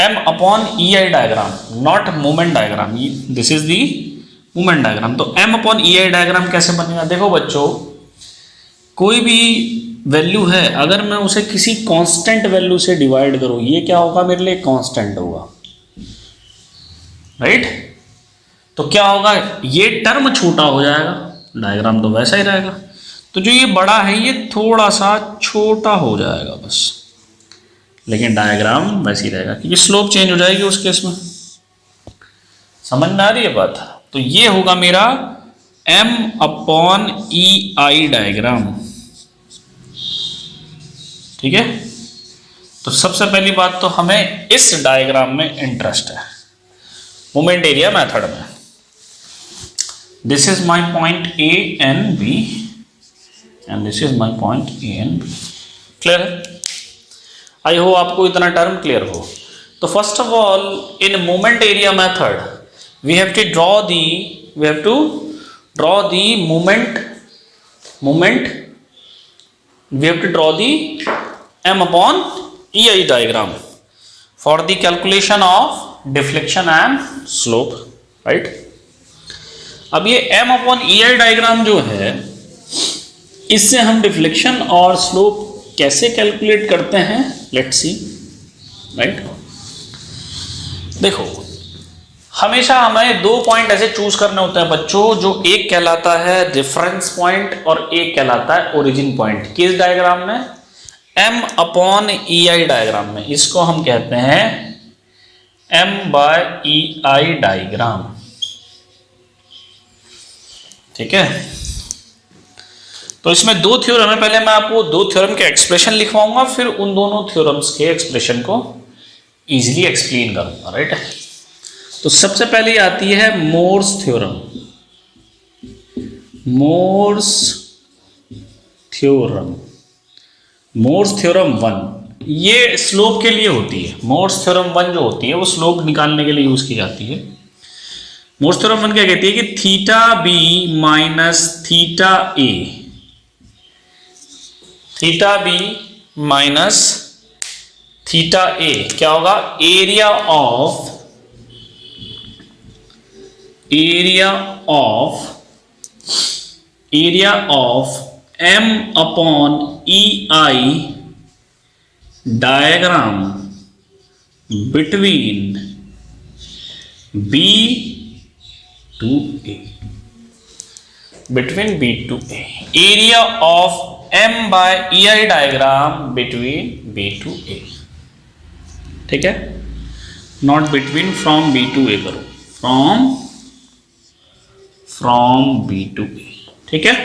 M/EI diagram, not moment diagram. This is the moment diagram. तो M/EI डायग्राम कैसे बनेगा, देखो बच्चों, कोई भी वैल्यू है अगर मैं उसे किसी कांस्टेंट वैल्यू से डिवाइड करूं, ये क्या होगा, मेरे लिए कांस्टेंट होगा, राइट। तो क्या होगा, ये टर्म छोटा हो जाएगा, डायग्राम तो वैसा ही रहेगा। तो जो ये बड़ा है ये थोड़ा सा छोटा हो जाएगा बस, लेकिन डायग्राम वैसी रहेगा, क्योंकि स्लोप चेंज हो जाएगी उस केस में। समझ में आ रही है बात। तो ये होगा मेरा M/EI डायग्राम, ठीक है। तो सबसे पहली बात तो हमें इस डायग्राम में इंटरेस्ट है, मोमेंट एरिया मेथड में। This is my point A and B and this is my point A and B। Clear है, आई हो आपको इतना टर्म क्लियर हो। तो first of all in moment area method we have to draw the moment we have to draw the M/EI diagram for the calculation of deflection and slope, right। अब ये M/EI diagram जो है, इससे हम deflection और slope कैसे calculate करते हैं, लेट्स सी, राइट। देखो, हमेशा हमें दो पॉइंट ऐसे चूज करने होते हैं बच्चों, जो एक कहलाता है रेफरेंस पॉइंट और एक कहलाता है ओरिजिन पॉइंट। किस डायग्राम में, M/EI डायग्राम में। इसको हम कहते हैं M/EI डायग्राम, ठीक है। तो इसमें दो थ्योरम है, पहले मैं आपको दो थ्योरम के एक्सप्रेशन लिखवाऊंगा, फिर उन दोनों थ्योरम्स के एक्सप्रेशन को इजीली एक्सप्लेन करूंगा, राइट। तो सबसे पहले आती है मोर्स थ्योरम, मोर्स थ्योरम 1। ये स्लोप के लिए होती है। मोर्स थ्योरम 1 जो होती है वो स्लोप निकालने के लिए यूज की जाती है। मोर्स थ्योरम 1 क्या कहती है कि थीटा बी माइनस थीटा ए, थीटा बी माइनस थीटा ए क्या होगा, area of M/EI diagram between B to A, between B to A, area of M/EI डायग्राम between B to A, ठीक है। Not between, from B to A करो, from B to A. ठीक है,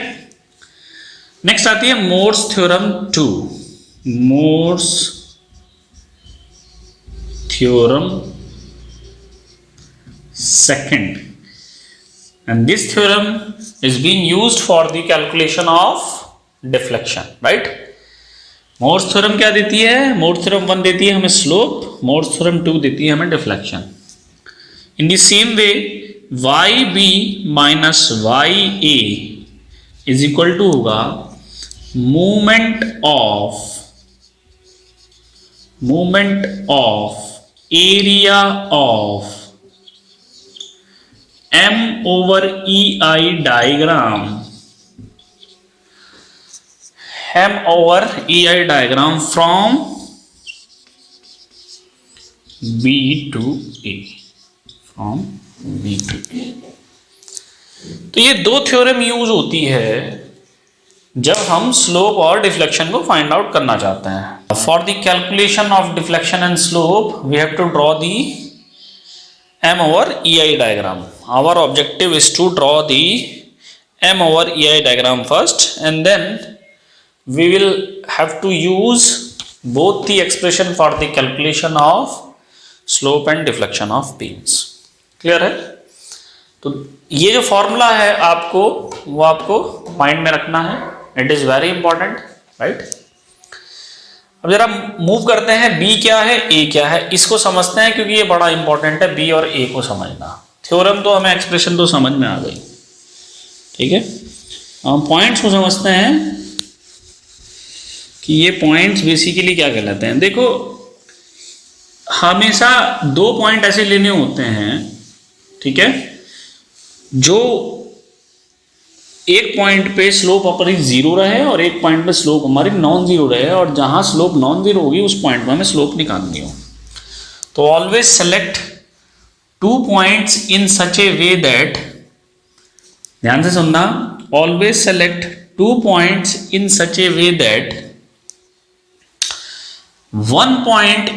next आती है Mohr's theorem 2। Mohr's theorem second, and this theorem is being used for the calculation of deflection, right? Mohr's theorem क्या देती है? मोर्स थ्योरम 1 देती है हमें स्लोप, मोर्स थ्योरम 2 देती है हमें deflection. In the same way Y B minus Y A is equal to होगा movement of area of M over EI diagram, M over EI diagram from B to A, from B to A। तो ये दो theorem use होती है जब हम slope और deflection को फाइंड आउट करना चाहते हैं। For the calculation of deflection and slope we have to draw the M over EI diagram. Our objective is to draw the M over EI diagram first, and then we will have to use both the expression for the calculation of slope and deflection of beams. Clear है? तो ये जो formula है आपको वो आपको mind में रखना है, it is very important, right? अब जरा मूव करते हैं, B क्या है, A क्या है, इसको समझते हैं क्योंकि ये बड़ा इंपॉर्टेंट है B और A को समझना। थ्योरम तो हमें एक्सप्रेशन तो समझ में आ गई, ठीक है। हम पॉइंट्स को समझते हैं कि ये पॉइंट्स बेसिकली क्या कहलाते हैं। देखो हमेशा दो पॉइंट ऐसे लेने होते हैं, ठीक है, जो एक पॉइंट पे स्लोप हमारी जीरो रहे और एक पॉइंट पे स्लोप हमारी नॉन जीरो रहे, और जहां स्लोप नॉन जीरो होगी उस पॉइंट में हमें स्लोप निकालनी हो। तो always select two points in such A way that, ध्यान से सुनना, always select two points in such A way that one point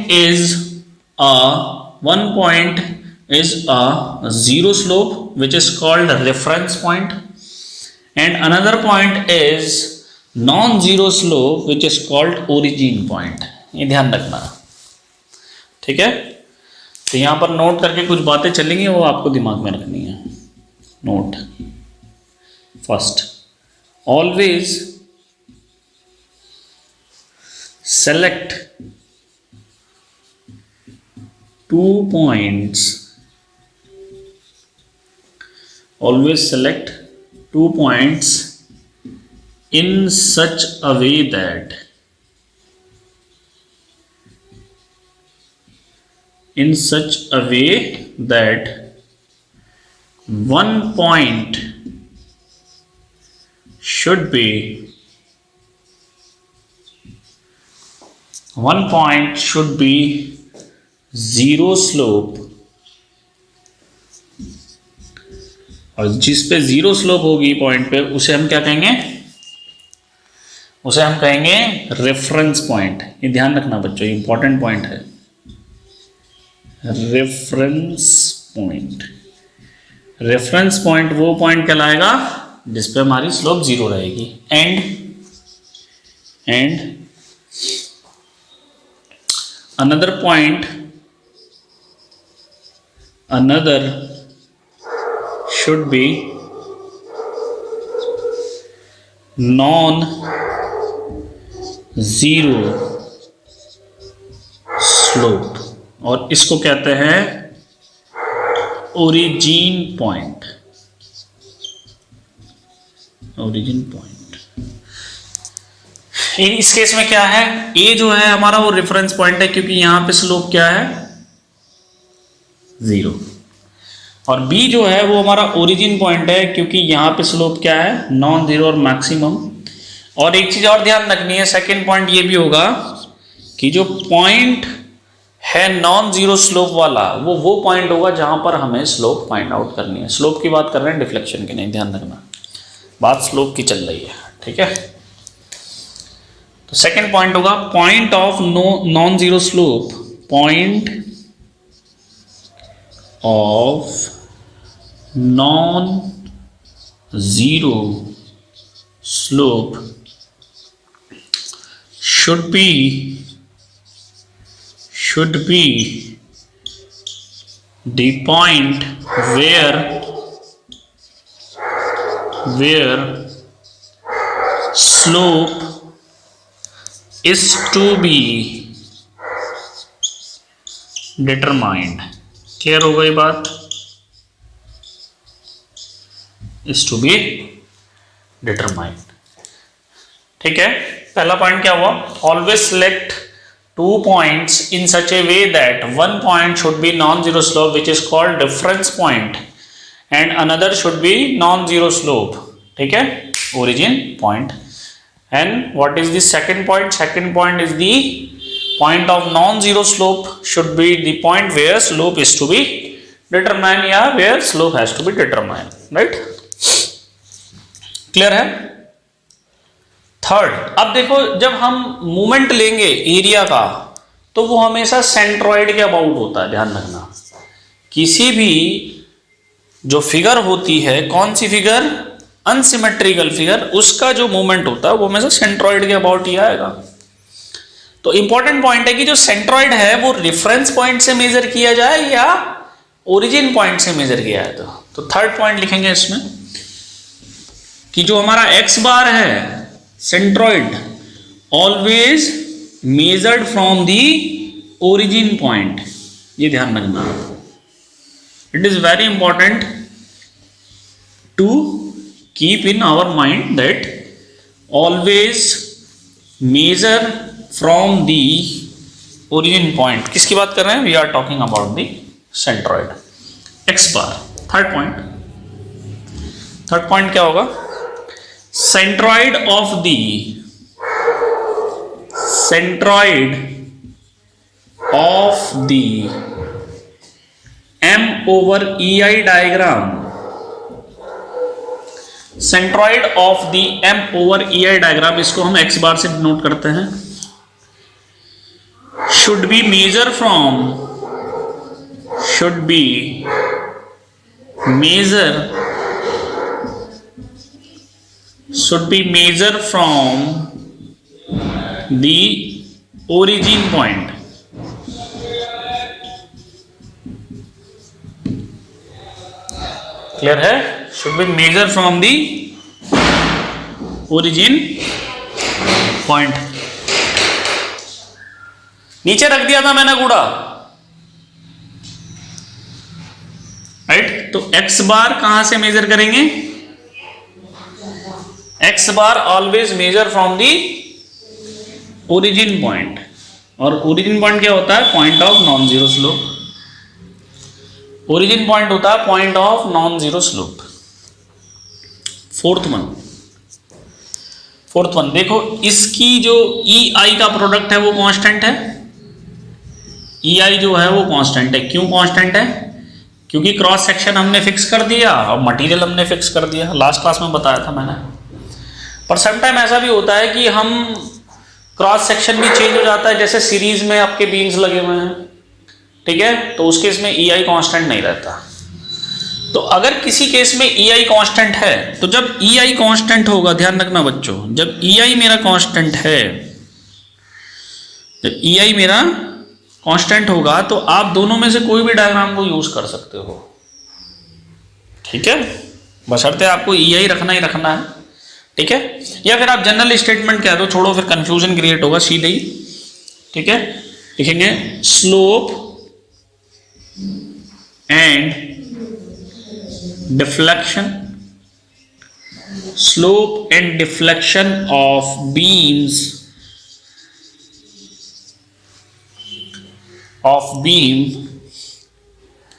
is a zero slope which is called reference point, and another point is non-zero slope which is called origin point। ये ध्यान रखना, ठीक है। तो यहां पर note करके कुछ बातें चलेंगी, वो आपको दिमाग में रखनी है। Node first, always select two points, always select 2 points in such a way that one point should be zero slope, और जिस पे जीरो स्लोप होगी पॉइंट पे उसे हम क्या कहेंगे, उसे हम कहेंगे रेफरेंस पॉइंट। ये ध्यान रखना बच्चों, इंपॉर्टेंट पॉइंट है, रेफरेंस पॉइंट। रेफरेंस पॉइंट वो पॉइंट कहलाएगा जिस पे हमारी स्लोप जीरो रहेगी। And another point, should be non-zero slope, और इसको कहते हैं ओरिजिन पॉइंट। इस केस में क्या है, ए जो है हमारा वो रेफरेंस पॉइंट है क्योंकि यहां पे स्लोप क्या है, जीरो, और बी जो है वो हमारा ओरिजिन पॉइंट है क्योंकि यहाँ पे स्लोप क्या है, नॉन जीरो और मैक्सिमम। और एक चीज और ध्यान रखनी है, सेकंड पॉइंट ये भी होगा कि जो पॉइंट है नॉन जीरो स्लोप वाला वो पॉइंट होगा जहां पर हमें स्लोप फाइंड आउट करनी है। स्लोप की बात कर रहे हैं, डिफ्लेक्शन की नहीं, ध्यान रखना, बात स्लोप की चल रही है, ठीक है। तो सेकंड पॉइंट होगा point of non zero slope, point of non zero slope should be the point where slope is to be determined. Clear हो गई बात? is to be determined. ठीक है, पहला पॉइंट क्या हुआ? Always select 2 points in such a way that one point should be non-zero slope, which is called difference point, and another should be non-zero slope. ठीक है, origin point. And what is the second point? Second point is the point of non-zero slope should be the point where slope is to be determined, या where slope has to be determined. Right? Clear है? Third, अब देखो जब हम movement लेंगे area का तो वो हमेशा सेंट्रॉइड के अबाउट होता है, ध्यान रखना। किसी भी जो फिगर होती है, कौन सी फिगर? अनसिमेट्रिकल फिगर, उसका जो मूवमेंट होता है वो हमेशा सेंट्रॉइड के अबाउट ही आएगा। तो इंपॉर्टेंट पॉइंट है कि जो सेंट्रॉइड है वो रेफरेंस पॉइंट से मेजर किया जाए या ओरिजिन पॉइंट से मेजर किया है। तो थर्ड पॉइंट लिखेंगे इसमें कि जो हमारा एक्स बार है centroid always measured from the origin point, ये ध्यान रखना। It is very important to keep in our mind that always measure from the origin point. किसकी बात कर रहे हैं? We are talking about the centroid x bar. Third point क्या होगा? centroid of the m over ei diagram, centroid of the m over ei diagram, इसको हम x बार से डिनोट करते हैं, should be measured from the origin point. Clear है? should be measured from the origin point. नीचे रख दिया था मैंने कूड़ा, राइट? तो x बार कहां से मेजर करेंगे? x bar always measure from the origin point, और ओरिजिन पॉइंट क्या होता है? Point of non zero slope. Origin point होता है point of non zero slope. Fourth one देखो, इसकी जो ई आई का प्रोडक्ट है वो कांस्टेंट है। ई आई जो है वो कांस्टेंट है। क्यों कांस्टेंट है? क्योंकि क्रॉस सेक्शन हमने फिक्स कर दिया और मटेरियल हमने फिक्स कर दिया। लास्ट क्लास में बताया था मैंने। पर समटाइम ऐसा भी होता है कि हम क्रॉस सेक्शन भी चेंज हो जाता है, जैसे सीरीज में आपके बीम्स लगे हुए हैं, ठीक है? तो उस केस में ई आई कांस्टेंट नहीं रहता। तो अगर किसी केस में ई आई कांस्टेंट है, तो जब ई आई कांस्टेंट होगा, ध्यान रखना बच्चों, जब ई आई मेरा कांस्टेंट है, जब ई आई मेरा कांस्टेंट होगा तो आप दोनों में से कोई भी डायग्राम को यूज कर सकते हो, ठीक है? बशर्ते आपको ई आई रखना ही रखना है, ठीक है? या फिर आप जनरल स्टेटमेंट कह दो, छोड़ो, फिर कंफ्यूजन क्रिएट होगा सीधे ही, ठीक है? लिखेंगे slope and deflection, slope and deflection of beam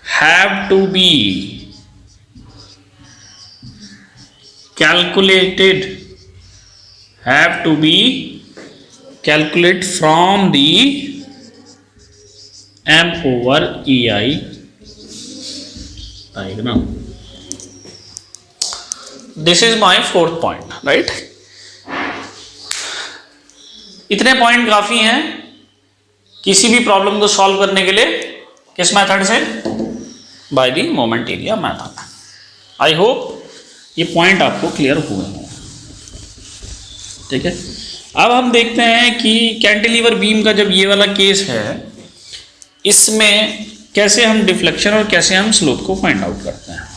have to be calculated from the m over ei diagram. This is my fourth point, right? इतने पॉइंट काफी हैं किसी भी प्रॉब्लम को सॉल्व करने के लिए। किस मेथड से? By the moment area method. I hope ये पॉइंट आपको क्लियर हुए हैं, ठीक है। अब हम देखते हैं कि कैंटिलीवर बीम का जब ये वाला केस है, इसमें कैसे हम डिफ्लेक्शन और कैसे हम स्लोप को फाइंड आउट करते हैं।